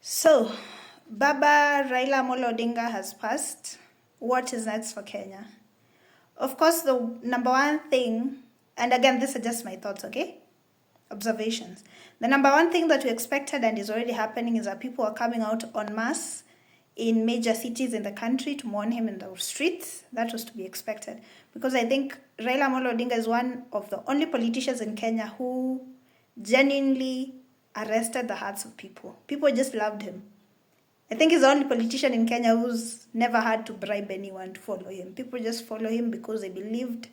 So, Baba Raila Odinga has passed. What is next for Kenya? Of course, the number one thing, and again, these are just my thoughts, okay? Observations. The number one thing that we expected and is already happening is that people are coming out en masse in major cities in the country to mourn him in the streets. That was to be expected. Because I think Raila Odinga is one of the only politicians in Kenya who genuinely arrested the hearts of people. People just loved him. I think he's the only politician in Kenya who's never had to bribe anyone to follow him. People just follow him because they believed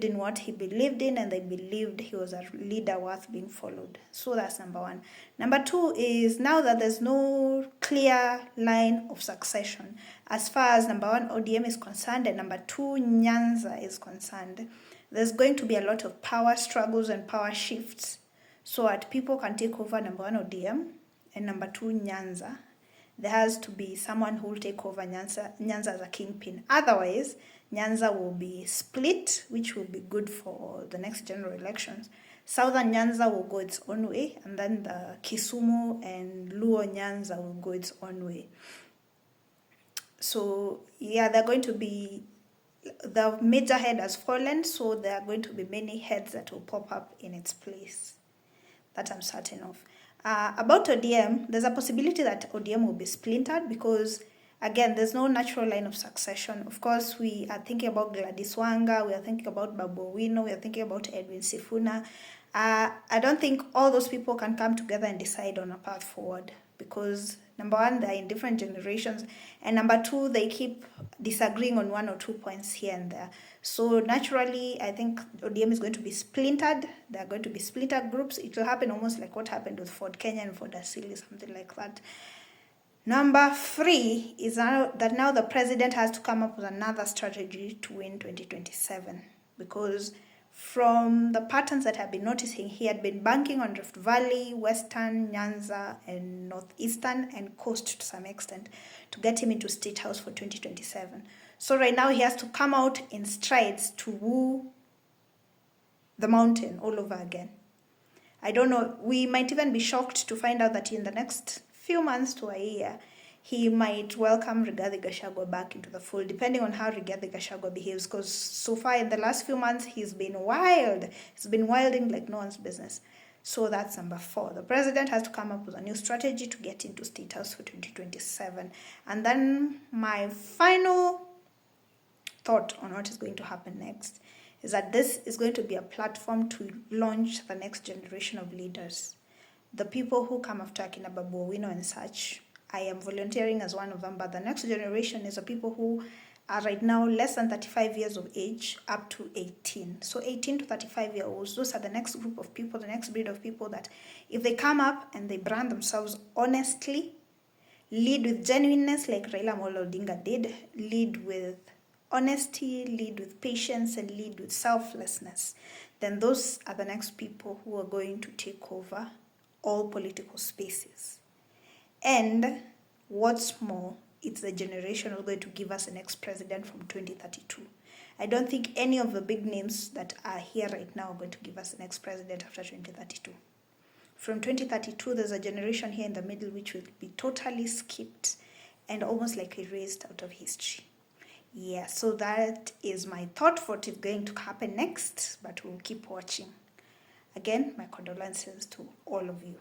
in what he believed in, and they believed he was a leader worth being followed. So that's number one. Number two is, now that there's no clear line of succession as far as number one ODM is concerned and number two Nyanza is concerned, there's going to be a lot of power struggles and power shifts so that people can take over number one ODM and number two Nyanza. There has to be someone who will take over Nyanza as a kingpin. Otherwise, Nyanza will be split, which will be good for the next general elections. Southern Nyanza will go its own way, and then the Kisumu and Luo Nyanza will go its own way. So, yeah, they're going to be, the major head has fallen, so there are going to be many heads that will pop up in its place. That I'm certain of. About ODM, there's a possibility that ODM will be splintered because, again, there's no natural line of succession. Of course, we are thinking about Gladys Wanga, we are thinking about Babu Owino, we are thinking about Edwin Sifuna. I don't think all those people can come together and decide on a path forward because, number one, they're in different generations, and number two, they keep disagreeing on one or 2 points here and there. So naturally, I think ODM is going to be splintered. There are going to be splintered groups. It will happen almost like what happened with Ford Kenya and Ford Asili, something like that. Number three is that now the president has to come up with another strategy to win 2027 because from the patterns that I've been noticing, he had been banking on Rift Valley, Western, Nyanza, and Northeastern, and Coast to some extent to get him into State House for 2027. So right now he has to come out in strides to woo the mountain all over again. I don't know, we might even be shocked to find out that in the next few months to a year, he might welcome Rigathi Gachagua back into the fold, depending on how Rigathi Gachagua behaves, because so far in the last few months, he's been wild. He's been wilding like no one's business. So that's number four. The president has to come up with a new strategy to get into State House for 2027. And then my final thought on what is going to happen next is that this is going to be a platform to launch the next generation of leaders. The people who come after Akina Babu Owino and such, I am volunteering as one of them, but the next generation is the people who are right now less than 35 years of age up to 18. So 18 to 35-year-olds, those are the next group of people, the next breed of people that if they come up and they brand themselves honestly, lead with genuineness like Raila Odinga did, lead with honesty, lead with patience, and lead with selflessness, then those are the next people who are going to take over all political spaces. And what's more, it's the generation who's going to give us the next president from 2032. I don't think any of the big names that are here right now are going to give us the next president after 2032. From 2032, there's a generation here in the middle which will be totally skipped and almost like erased out of history. Yeah, so that is my thought for what is going to happen next, but we'll keep watching. Again, my condolences to all of you.